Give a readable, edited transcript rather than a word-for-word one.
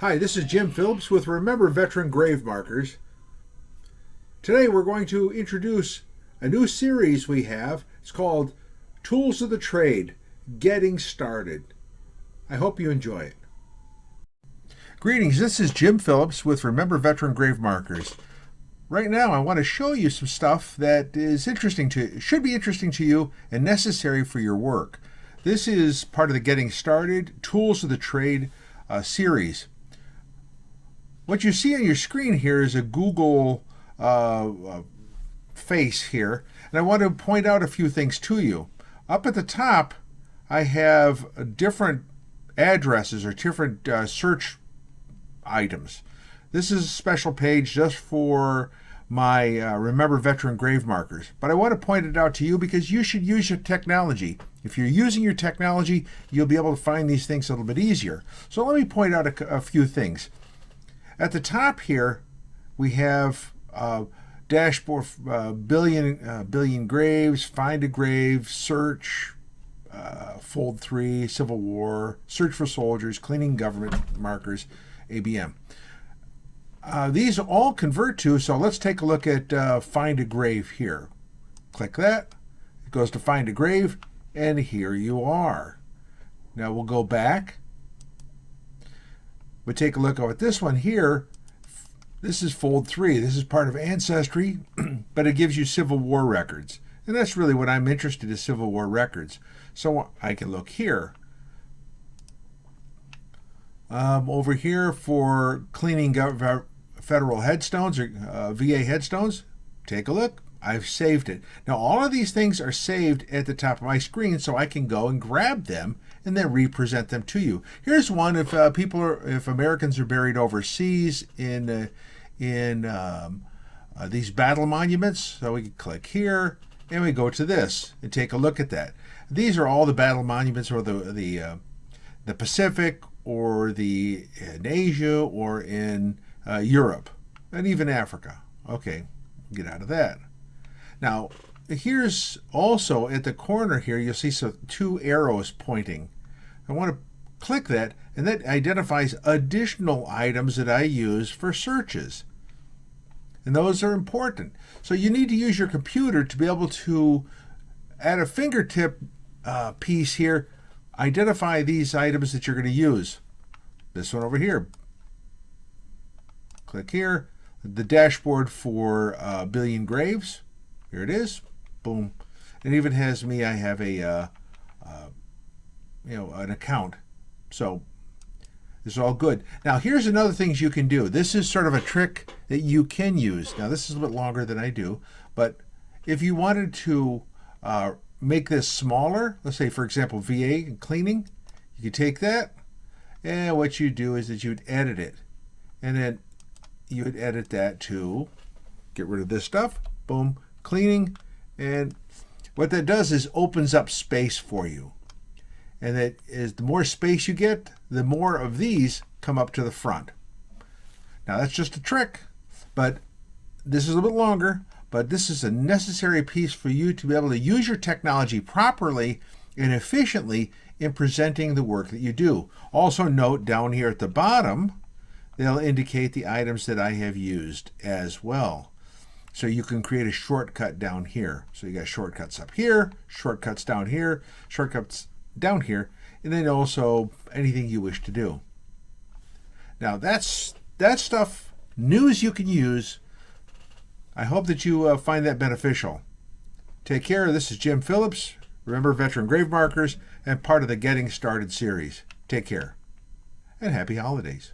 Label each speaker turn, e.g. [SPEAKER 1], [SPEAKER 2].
[SPEAKER 1] Hi, this is Jim Phillips with Remember Veteran Grave Markers. Today we're going to introduce a new series we have. It's called Tools of the Trade, Getting Started. I hope you enjoy it. Greetings, this is Jim Phillips with Remember Veteran Grave Markers. Right now I want to show you some stuff that is should be interesting to you and necessary for your work. This is part of the Getting Started, Tools of the Trade series. What you see on your screen here is a Google face here, and I want to point out a few things to you. Up at the top, I have different addresses or different search items. This is a special page just for my Remember Veteran Grave Markers, but I want to point it out to you because you should use your technology. If you're using your technology, you'll be able to find these things a little bit easier. So let me point out a few things. At the top here, we have dashboard, billion graves, find a grave, search, fold 3, Civil War, search for soldiers, cleaning government markers, ABM. These all convert to, so let's take a look at find a grave here. Click that, it goes to find a grave, and here you are. Now we'll go back. We'll take a look at this one here. This is fold 3. This is part of Ancestry, but it gives you Civil War records. And that's really what I'm interested in, Civil War records. So I can look here. Over here for cleaning federal headstones or VA headstones, take a look. I've saved it. Now all of these things are saved at the top of my screen, so I can go and grab them and then represent them to you. Here's one if Americans are buried overseas in these battle monuments. So we can click here and we go to this and take a look at that. These are all the battle monuments, or the Pacific, or in Asia, or in Europe, and even Africa. Okay, get out of that. Now, here's also at the corner here, you'll see two arrows pointing. I want to click that, and that identifies additional items that I use for searches. And those are important. So you need to use your computer to be able to, at a fingertip piece here, identify these items that you're going to use. This one over here. Click here. The dashboard for billion graves. Here it is. Boom. It even has me. I have a an account. So this is all good. Now here's another things you can do. This is sort of a trick that you can use. Now this is a bit longer than I do, but if you wanted to make this smaller, let's say for example VA cleaning, you could take that, and what you do is that you would edit it, and then you would edit that to get rid of this stuff. Boom. Cleaning, and what that does is opens up space for you, and that is the more space you get, the more of these come up to the front. Now that's just a trick, but this is a bit longer, but this is a necessary piece for you to be able to use your technology properly and efficiently in presenting the work that you do. Also note down here at the bottom, they'll indicate the items that I have used as well. So you can create a shortcut down here. So you got shortcuts up here, shortcuts down here, shortcuts down here, and then also anything you wish to do. Now that stuff, news you can use. I hope that you find that beneficial. Take care. This is Jim Phillips, Remember Veteran Grave Markers, and part of the Getting Started series. Take care, and happy holidays.